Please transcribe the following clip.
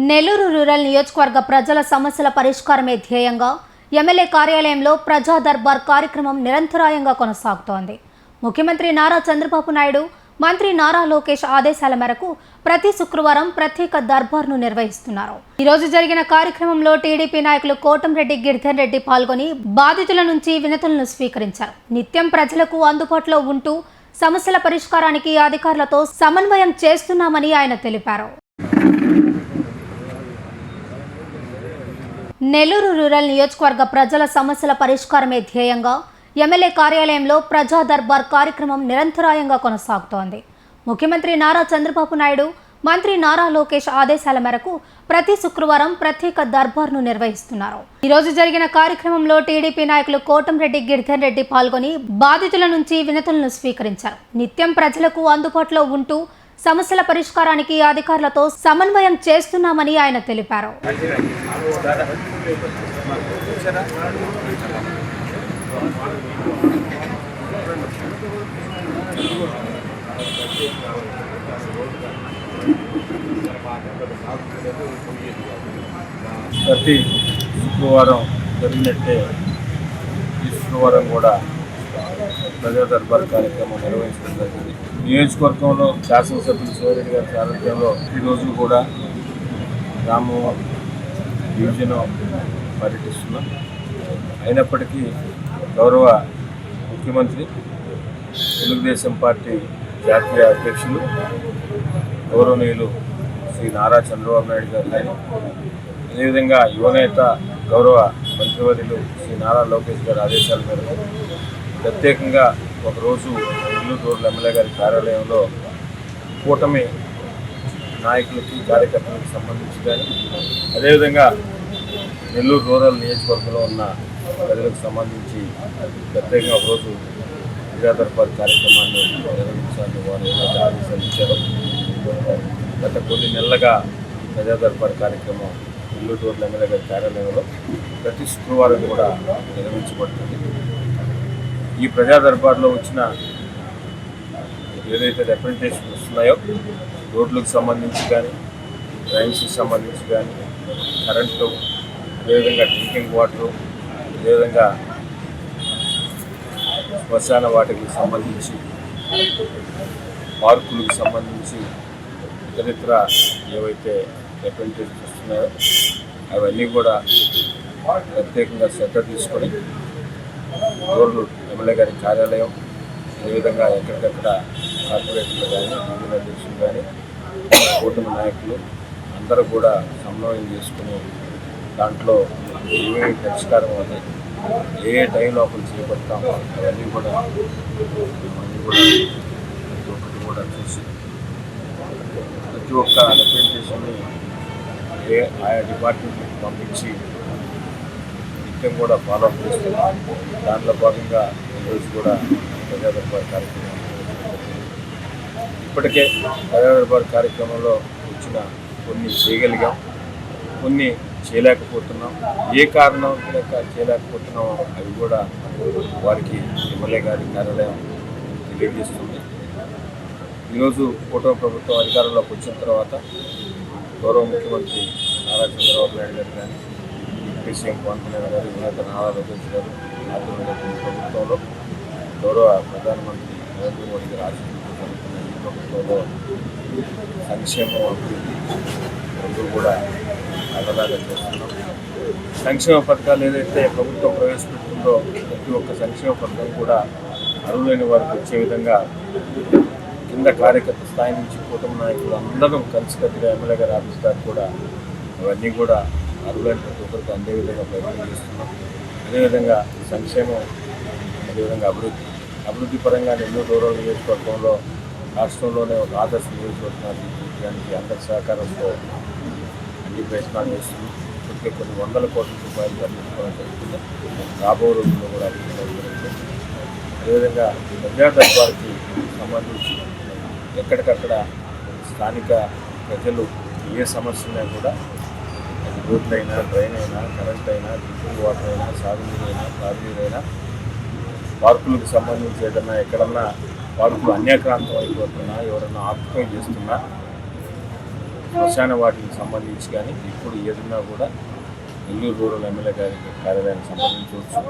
Nellore rural నియోజకవర్గ ప్రజల సమస్యల పరిష్కారమే ధ్యేయంగా ఎమ్మెల్యే కార్యాలయంలో ప్రజా దర్బార్ కార్యక్రమం నిరంతరాయంగా కొనసాగుతోంది. ముఖ్యమంత్రి నారా చంద్రబాబు నాయుడు, మంత్రి నారా లోకేష్ ఆదేశాల మేరకు ప్రతి శుక్రవారం ప్రత్యేక దర్బార్ను నిర్వహిస్తున్నారు. ఈ రోజు జరిగిన కార్యక్రమంలో టీడీపీ నాయకులు కోటంరెడ్డి, గిరిధర్ రెడ్డి పాల్గొని బాధితుల నుంచి వినతులను స్వీకరించారు. నిత్యం ప్రజలకు అందుబాటులో ఉంటూ సమస్యల పరిష్కారానికి అధికారులతో సమన్వయం చేస్తున్నామని ఆయన తెలిపారు. నెల్లూరు రూరల్ నియోజకవర్గ ప్రజల సమస్యల పరిష్కారమే ధ్యేయంగా ఎమ్మెల్యే కార్యాలయంలో ప్రజా దర్బార్ కార్యక్రమం నిరంతరాయంగా కొనసాగుతోంది. ముఖ్యమంత్రి నారా చంద్రబాబు నాయుడు, మంత్రి నారా లోకేష్ ఆదేశాల మేరకు ప్రతి శుక్రవారం ప్రత్యేక దర్బార్ను నిర్వహిస్తున్నారు. ఈ రోజు జరిగిన కార్యక్రమంలో టీడీపీ నాయకులు కోటంరెడ్డి, గిరిధర్ రెడ్డి పాల్గొని బాధితుల నుంచి వినతులను స్వీకరించారు. నిత్యం ప్రజలకు అందుబాటులో ఉంటూ సమస్యల పరిష్కారానికి అధికారులతో సమన్వయం చేస్తున్నామని ఆయన తెలిపారు. ప్రతి శుక్రవారం జరిగినట్టే ఈ శుక్రవారం కూడా ప్రజా దర్బార్ కార్యక్రమం నిర్వహించడం జరిగింది. నియోజకవర్గంలో శాసనసభ్యులు శివరెడ్డి గారి సారథ్యంలో ఈరోజు కూడా గ్రామం డివిజన్ పర్యటిస్తున్నాం. అయినప్పటికీ గౌరవ ముఖ్యమంత్రి, తెలుగుదేశం పార్టీ జాతీయ అధ్యక్షులు గౌరవనీయులు శ్రీ నారా చంద్రబాబు నాయుడు గారు కానీ, అదేవిధంగా యువనేత గౌరవ మంత్రివర్యులు శ్రీ నారా లోకేష్ గారి ఆదేశాల మేరకు ప్రత్యేకంగా ఒకరోజు నెల్లూరు రూరల్ ఎమ్మెల్యే గారి కార్యాలయంలో కూటమి నాయకులకి, కార్యకర్తలకు సంబంధించి కానీ, అదేవిధంగా నెల్లూరు రూరల్ నియోజకవర్గంలో ఉన్న ప్రజలకు సంబంధించి ప్రత్యేకంగా ఒకరోజు ప్రజా దర్బార్ కార్యక్రమాన్ని నిర్వహించాలని వారు ఏదైతే ఆదేశాలు ఇచ్చారో, గత కొన్ని నెలలుగా ప్రజా దర్బార్ కార్యక్రమం నెల్లూరు రూరల్ ఎమ్మెల్యే గారి కార్యాలయంలో ప్రతి శుక్రవారం కూడా నిర్వహించబడుతుంది. ఈ ప్రజా దర్బార్లో వచ్చిన ఏదైతే రిప్రజెంటేషన్ వస్తున్నాయో, రోడ్లకు సంబంధించి కానీ, డ్రైన్స్కి సంబంధించి కానీ, కరెంటు, అదేవిధంగా డ్రింకింగ్ వాటరు, అదేవిధంగా శ్మశాన వాటికి సంబంధించి, పార్కులకు సంబంధించి ఇతరితర ఏవైతే రిప్రజెంటేషన్స్ వస్తున్నాయో అవన్నీ కూడా ప్రత్యేకంగా శ్రద్ధ తీసుకొని రూరల్ ఎమ్మెల్యే గారి కార్యాలయం, అదేవిధంగా ఎక్కడికక్కడ కార్పొరేటర్లు కానీ, డివిజన్ అధ్యక్షులు కానీ, కూటమి నాయకులు అందరూ కూడా సమన్వయం చేసుకుని దాంట్లో ఏమేమి పరిష్కారం అవుతాయి, ఏ టైం లోపల చేపడతామో అవన్నీ కూడా ప్రతి ఒక్కటి కూడా చూసి ప్రతి ఒక్క రిప్రజెంటేషన్ని ఆయా డిపార్ట్మెంట్కి పంపించి నిత్యం కూడా ఫాలోఅప్ చేస్తున్నాం. దాంట్లో భాగంగా ఈరోజు కూడా ప్రజా దర్బార్ కార్యక్రమం ఇప్పటికే ప్రజా దర్బార్ కార్యక్రమంలో వచ్చిన కొన్ని చేయగలిగాం, కొన్ని చేయలేకపోతున్నాం. ఏ కారణం లేక చేయలేకపోతున్నామో అవి కూడా వారికి ఎమ్మెల్యే గారి కార్యాలయం తెలియజేస్తుంది. ఈరోజు కూటమి ప్రభుత్వం అధికారంలోకి వచ్చిన తర్వాత గౌరవ ముఖ్యమంత్రి నారా చంద్రబాబు నాయుడు గారు కానీ, సీఎం పవన్ కళ్యాణ్ గారు, యువనేత నారా లోకేష్ గారు ఆధ్వర్యంలో ప్రభుత్వంలో గౌరవ ప్రధానమంత్రి నరేంద్ర మోడీ గారు ఆశీర్వాదంతో జరుగుతున్న ఈ ప్రభుత్వంలో సంక్షేమం, అభివృద్ధి రెండు కూడా అలలాగా చేస్తున్నాం. సంక్షేమ పథకాలు ఏదైతే ప్రభుత్వం ప్రవేశపెట్టిందో ప్రతి ఒక్క సంక్షేమ పథకం కూడా అర్హులైన వారికి వచ్చే విధంగా కింద కార్యకర్త స్థాయి నుంచి కూటమి నాయకులు అందరం కలిసికట్టుగా ఎమ్మెల్యే గారి ఆఫీస్ దాకా కూడా అవన్నీ కూడా అర్హులైన ప్రతి ఒక్కరికి అందే విధంగా ప్రయత్నం చేస్తున్నాం. అదేవిధంగా సంక్షేమం, అదేవిధంగా అభివృద్ధి పరంగా నెల్లూరు రూరల్ నియోజకవర్గంలో రాష్ట్రంలోనే ఒక ఆదర్శ నియోజకవర్గాన్ని తీర్చడానికి అందరి సహకారంతో అన్ని ప్రయత్నాలు చేస్తున్నాం. ఇప్పటికే కొన్ని వందల కోట్ల రూపాయలు తీసుకోవడం జరుగుతుంది. రాబో రోజుల్లో కూడా అభివృద్ధి జరుగుతుంది. అదేవిధంగా ప్రజా దర్బార్కి సంబంధించి ఎక్కడికక్కడ స్థానిక ప్రజలు ఏ సమస్యలైనా కూడా, అది రోడ్లైనా, డ్రైన్ అయినా, కరెంట్ అయినా, డ్రింకింగ్ వాటర్ అయినా, సాగునీరైనా, తాగునీరైనా, పార్కులకు సంబంధించి ఏదన్నా ఎక్కడన్నా పార్కులు అన్యాక్రాంతం అయిపోతున్నా, ఎవరన్నా ఆక్యుపై చేస్తున్నా శ్మశాన వాటికి సంబంధించి కానీ ఇప్పుడు ఏదన్నా కూడా నెల్లూరు రూరల్ ఎమ్మెల్యే గారి కార్యాలయానికి సంబంధించవచ్చు.